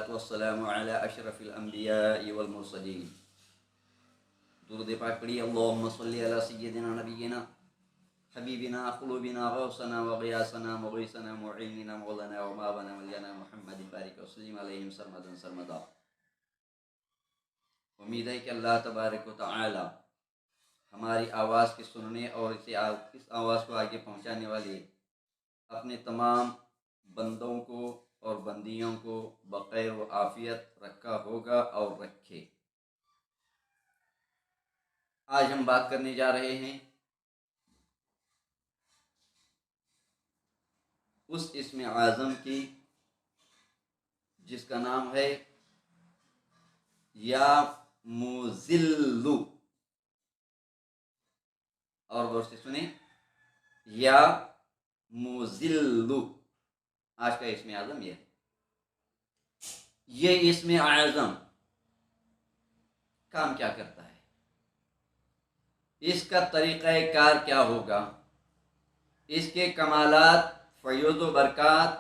والصلاة والسلام على أشرف الأنبياء والمرسلين. درود پاک پڑھی. اللهم صل على سيدنا نبينا حبيبنا قلوبنا غوثنا وغياثنا مغيثنا معيننا مولانا ومولانا مولانا محمد بارك وسلم عليهم سرمدا سرمدا. امید ہے کہ اللہ تبارک و تعالی ہماری آواز کے سننے اور اس آواز کو آگے پہنچانے والے اپنے تمام بندوں کو اور بندیوں کو بخیر و عافیت رکھا ہوگا اور رکھے. آج ہم بات کرنے جا رہے ہیں اس اسم اعظم کی جس کا نام ہے یا مذل. اور غور سے سنیں، یا مذل آج کا اسم اعظم یہ ہے. یہ اسم اعظم کام کیا کرتا ہے، اس کا طریقہ کار کیا ہوگا، اس کے کمالات، فیوض و برکات،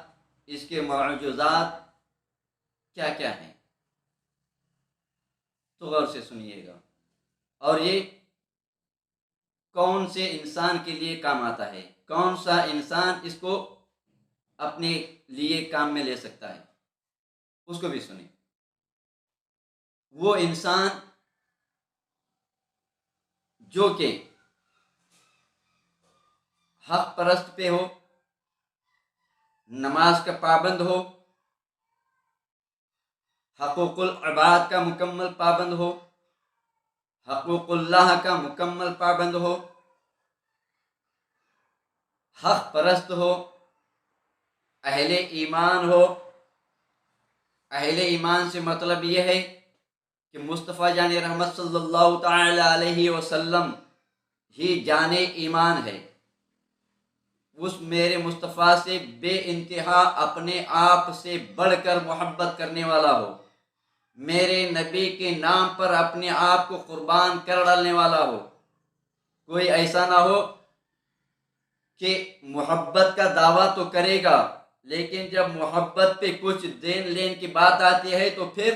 اس کے معجزات کیا کیا ہیں، تو غور سے سنیے گا. اور یہ کون سے انسان کے لیے کام آتا ہے، کون سا انسان اس کو اپنے لیے کام میں لے سکتا ہے، اس کو بھی سنیں. وہ انسان جو کہ حق پرست پہ ہو، نماز کا پابند ہو، حقوق العباد کا مکمل پابند ہو، حقوق اللہ کا مکمل پابند ہو، حق پرست ہو، اہل ایمان ہو. اہل ایمان سے مطلب یہ ہے کہ مصطفیٰ جان رحمت صلی اللہ تعالی علیہ وسلم ہی جان ایمان ہے. اس میرے مصطفیٰ سے بے انتہا اپنے آپ سے بڑھ کر محبت کرنے والا ہو، میرے نبی کے نام پر اپنے آپ کو قربان کر ڈالنے والا ہو. کوئی ایسا نہ ہو کہ محبت کا دعویٰ تو کرے گا لیکن جب محبت پہ کچھ دین لین کی بات آتی ہے تو پھر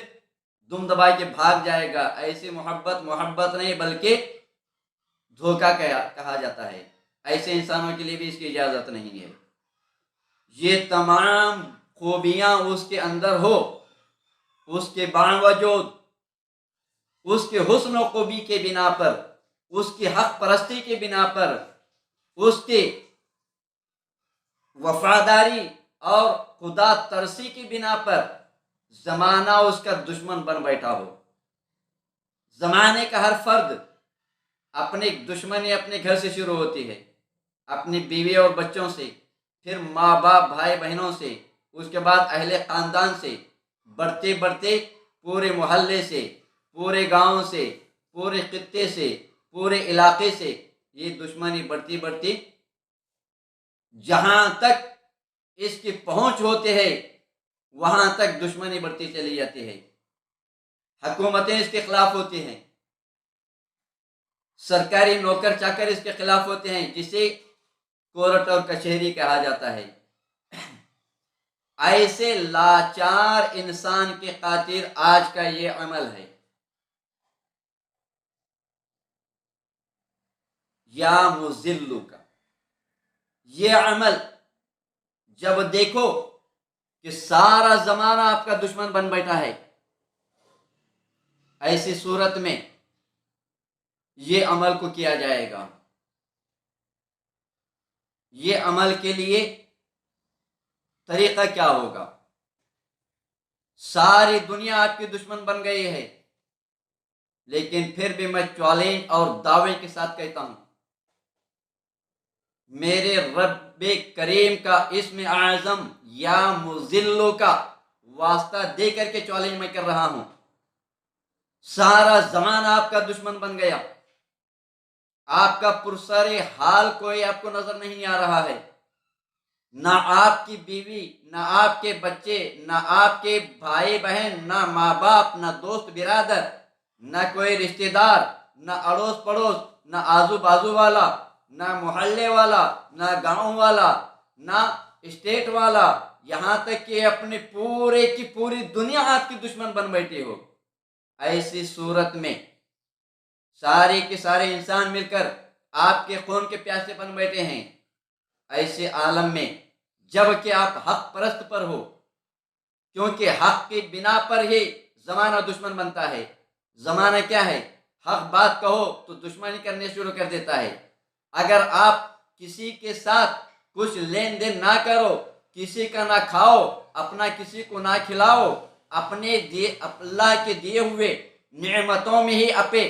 دم دبا کے بھاگ جائے گا. ایسی محبت نہیں بلکہ دھوکہ کہا جاتا ہے. ایسے انسانوں کے لیے بھی اس کی اجازت نہیں ہے. یہ تمام خوبیاں اس کے اندر ہو، اس کے باوجود اس کے حسن و خوبی کے بنا پر، اس کی حق پرستی کے بنا پر، اس کے وفاداری اور خدا ترسی کی بنا پر زمانہ اس کا دشمن بن بیٹھا ہو. زمانے کا ہر فرد اپنی دشمنی اپنے گھر سے شروع ہوتی ہے، اپنی بیوی اور بچوں سے، پھر ماں باپ بھائی بہنوں سے، اس کے بعد اہل خاندان سے، بڑھتے بڑھتے پورے محلے سے، پورے گاؤں سے، پورے خطے سے، پورے علاقے سے. یہ دشمنی بڑھتی بڑھتی جہاں تک اس کی پہنچ ہوتے ہے وہاں تک دشمنی بڑھتی چلی جاتی ہے. حکومتیں اس کے خلاف ہوتی ہیں، سرکاری نوکر چاکر اس کے خلاف ہوتے ہیں، جسے کورٹ اور کچہری کہا جاتا ہے. ایسے لاچار انسان کے خاطر آج کا یہ عمل ہے یا مذل کا. یہ عمل جب دیکھو کہ سارا زمانہ آپ کا دشمن بن بیٹھا ہے، ایسی صورت میں یہ عمل کو کیا جائے گا. یہ عمل کے لیے طریقہ کیا ہوگا؟ ساری دنیا آپ کی دشمن بن گئی ہے، لیکن پھر بھی میں چیلنج اور دعوے کے ساتھ کہتا ہوں، میرے رب کریم کا اسم اعظم یا مذل کا واسطہ دے کر کے چیلنج میں کر رہا ہوں. سارا زمانہ آپ کا دشمن بن گیا، آپ کا پرسر حال کوئی آپ کو نظر نہیں آ رہا ہے. نہ آپ کی بیوی، نہ آپ کے بچے، نہ آپ کے بھائی بہن، نہ ماں باپ، نہ دوست برادر، نہ کوئی رشتہ دار، نہ اڑوس پڑوس، نہ آزو بازو والا، نہ محلے والا، نہ گاؤں والا، نہ اسٹیٹ والا، یہاں تک کہ اپنے پورے کی پوری دنیا آپ کی دشمن بن بیٹھے ہو، ایسی صورت میں سارے کے سارے انسان مل کر آپ کے خون کے پیاسے بن بیٹھے ہیں، ایسے عالم میں جب کہ آپ حق پرست پر ہو، کیونکہ حق کی بنا پر ہی زمانہ دشمن بنتا ہے۔ زمانہ کیا ہے؟ حق بات کہو تو دشمنی کرنے شروع کر دیتا ہے۔ اگر آپ کسی کے ساتھ کچھ لین دین نہ کرو، کسی کا نہ کھاؤ، اپنا کسی کو نہ کھلاؤ، اپنے اللہ کے دیے ہوئے نعمتوں میں ہی اپے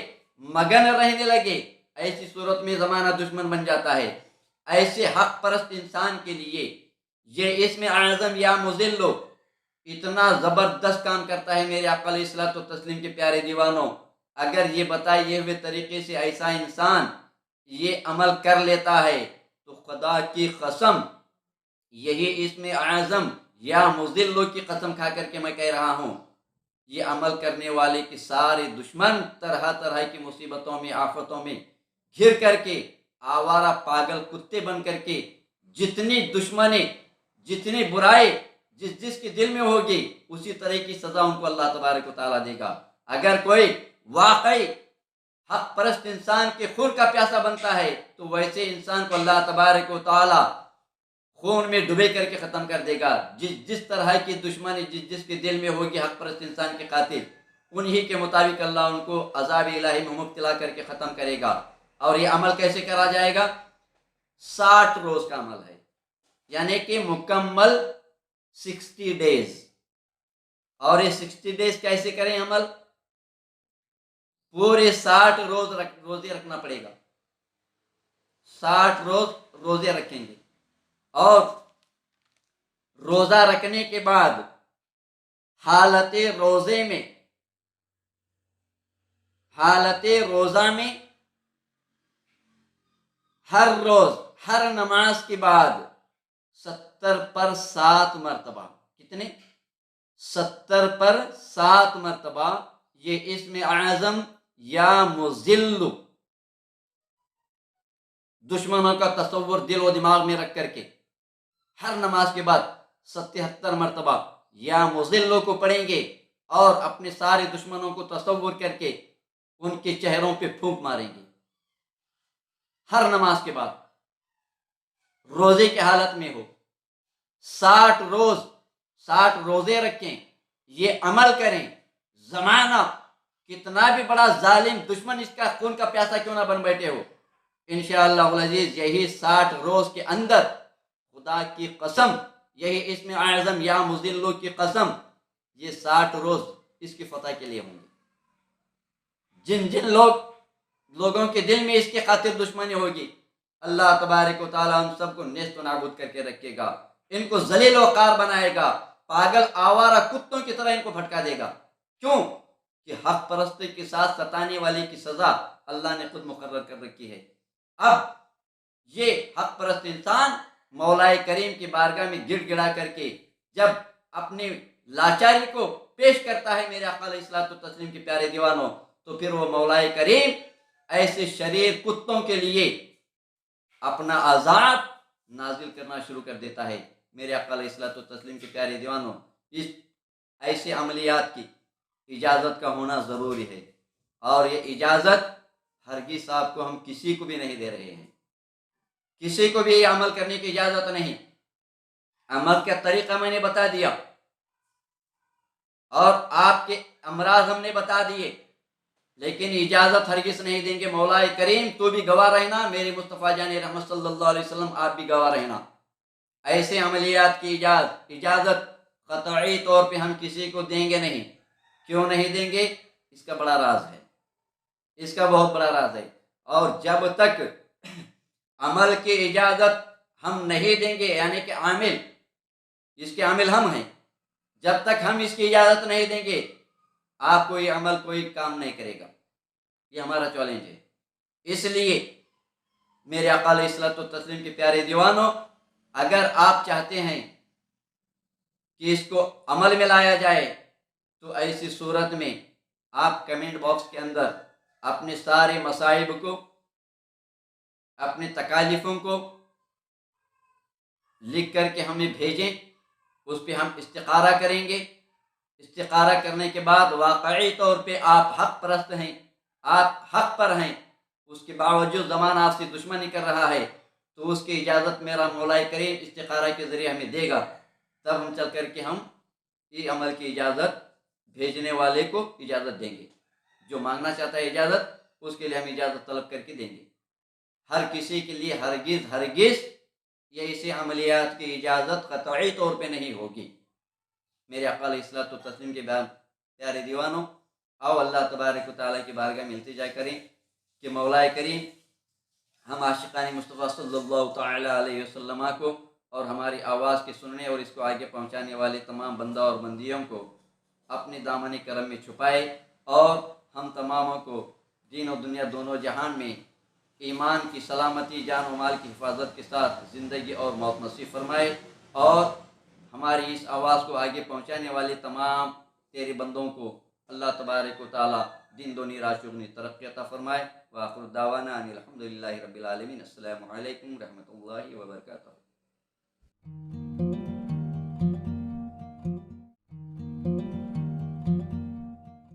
مگن رہنے لگے، ایسی صورت میں زمانہ دشمن بن جاتا ہے۔ ایسے حق پرست انسان کے لیے یہ اسم اعظم یا مذلو اتنا زبردست کام کرتا ہے میرے آقا علیہ الصلوۃ والتسلیم کے پیارے دیوانوں۔ اگر یہ بتائیے ہوئے طریقے سے ایسا انسان یہ عمل کر لیتا ہے تو خدا کی قسم، یہی اسم اعظم یا مذلو کی قسم کھا کر کے میں کہہ رہا ہوں، یہ عمل کرنے والے کے سارے دشمن طرح طرح کی مصیبتوں میں، آفتوں میں گھر کر کے آوارہ پاگل کتے بن کر کے جتنی دشمنی، جتنی برائی جس کے دل میں ہوگی، اسی طرح کی سزا ان کو اللہ تبارک و تعالیٰ دے گا۔ اگر کوئی واقعی حق پرست انسان کے خون کا پیاسا بنتا ہے تو ویسے انسان کو اللہ تبارک و تعالیٰ خون میں ڈبے کر کے ختم کر دے گا۔ جس طرح کی دشمنی جس کے دل میں ہوگی حق پرست انسان کے قاتل، انہی کے مطابق اللہ ان کو عذاب الہی میں مبتلا کر کے ختم کرے گا۔ اور یہ عمل کیسے کرا جائے گا؟ 60 روز کا عمل ہے، یعنی کہ مکمل 60 ڈیز۔ اور یہ 60 ڈیز کیسے کریں عمل؟ پورے 60 روزے رکھنا پڑے گا، 60 روز روزے رکھیں گے، اور روزہ رکھنے کے بعد حالت روزہ میں ہر روز ہر نماز کے بعد 70 پر 7 مرتبہ، کتنے؟ 70 پر 7 مرتبہ یہ اسم اعظم یا مذل دشمنوں کا تصور دل و دماغ میں رکھ کر کے ہر نماز کے بعد 77 مرتبہ یا مذلوں کو پڑھیں گے، اور اپنے سارے دشمنوں کو تصور کر کے ان کے چہروں پہ پھونک ماریں گے ہر نماز کے بعد، روزے کی حالت میں ہو۔ 60 روزے رکھیں، یہ عمل کریں، زمانہ کتنا بھی بڑا ظالم دشمن اس کا خون کا پیاسا کیوں نہ بن بیٹھے ہو، انشاءاللہ العزیز یہی 60 روز کے اندر خدا کی قسم، یہی اسم اعظم یا مذلو کی قسم، یہ 60 روز اس کی فتح کے لیے ہوں گے۔ جن لوگوں کے دل میں اس کے خاطر دشمنی ہوگی، اللہ تبارک و تعالیٰ ہم سب کو نیست و نابود کر کے رکھے گا، ان کو ذلیل و خوار بنائے گا، پاگل آوارہ کتوں کی طرح ان کو بھٹکا دے گا۔ کیوں؟ کہ حق پرستی کے ساتھ ستانے والے کی سزا اللہ نے خود مقرر کر رکھی ہے۔ اب یہ حق پرست انسان مولا کریم کی بارگاہ میں گڑ گڑا کر کے جب اپنی لاچاری کو پیش کرتا ہے میرے آقا علیہ الصلوۃ والتسلیم کے پیارے دیوانوں، تو پھر وہ مولا کریم ایسے شریر کتوں کے لیے اپنا عذاب نازل کرنا شروع کر دیتا ہے۔ میرے آقا علیہ الصلوۃ والتسلیم کے پیارے دیوانوں، اس ایسے عملیات کی اجازت کا ہونا ضروری ہے، اور یہ اجازت ہرگز آپ کو ہم کسی کو بھی نہیں دے رہے ہیں، کسی کو بھی یہ عمل کرنے کی اجازت نہیں۔ عمل کا طریقہ میں نے بتا دیا، اور آپ کے امراض ہم نے بتا دیے، لیکن اجازت ہرگز نہیں دیں گے۔ مولا کریم تو بھی گواہ رہنا، میرے مصطفیٰ جان رحمت صلی اللہ علیہ وسلم آپ بھی گواہ رہنا، ایسے عملیات کی اجازت قطعی طور پہ ہم کسی کو دیں گے نہیں۔ کیوں نہیں دیں گے؟ اس کا بڑا راز ہے، اس کا بہت بڑا راز ہے، اور جب تک عمل کی اجازت ہم نہیں دیں گے، یعنی کہ عامل، اس کے عامل ہم ہیں، جب تک ہم اس کی اجازت نہیں دیں گے آپ کو یہ عمل کوئی کام نہیں کرے گا، یہ ہمارا چیلنج ہے۔ اس لیے میرے آقا علیہ الصلوۃ والتسلیم کے پیارے دیوانوں، اگر آپ چاہتے ہیں کہ اس کو عمل میں لایا جائے تو ایسی صورت میں آپ کمنٹ باکس کے اندر اپنے سارے مصائب کو، اپنی تکالیفوں کو لکھ کر کے ہمیں بھیجیں، اس پہ ہم استخارہ کریں گے۔ استخارہ کرنے کے بعد واقعی طور پہ آپ حق پرست ہیں، آپ حق پر ہیں، اس کے باوجود زمانہ آپ سے دشمنی کر رہا ہے، تو اس کی اجازت میرا مولا کریم استخارہ کے ذریعے ہمیں دے گا، تب ہم چل کر کے ہم یہ عمل کی اجازت بھیجنے والے کو اجازت دیں گے۔ جو مانگنا چاہتا ہے اجازت، اس کے لیے ہم اجازت طلب کر کے دیں گے۔ ہر کسی کے لیے ہرگز یہ ایسے عملیات کی اجازت قطعی طور پہ نہیں ہوگی۔ میرے آقا علیہ الصلوۃ والتسلیم کے بیان پیارے دیوانوں، آؤ اللہ تبارک و تعالیٰ کی بارگاہ میں التجا کریں کہ مولا کریم ہم عاشقان مصطفیٰ صلی اللہ تعالی علیہ وسلم کو اور ہماری آواز کے سننے اور اس کو آگے پہنچانے والے تمام بندہ اور بندیوں کو اپنے دامن کرم میں چھپائے، اور ہم تماموں کو دین و دنیا دونوں جہان میں ایمان کی سلامتی، جان و مال کی حفاظت کے ساتھ زندگی اور موت نصیب فرمائے، اور ہماری اس آواز کو آگے پہنچانے والے تمام تیرے بندوں کو اللہ تبارک و تعالی دین دونی راشغنی ترقی عطا فرمائے۔ وآخر دعوانا ان الحمد للہ رب العالمین۔ السلام علیکم ورحمۃ اللہ وبرکاتہ۔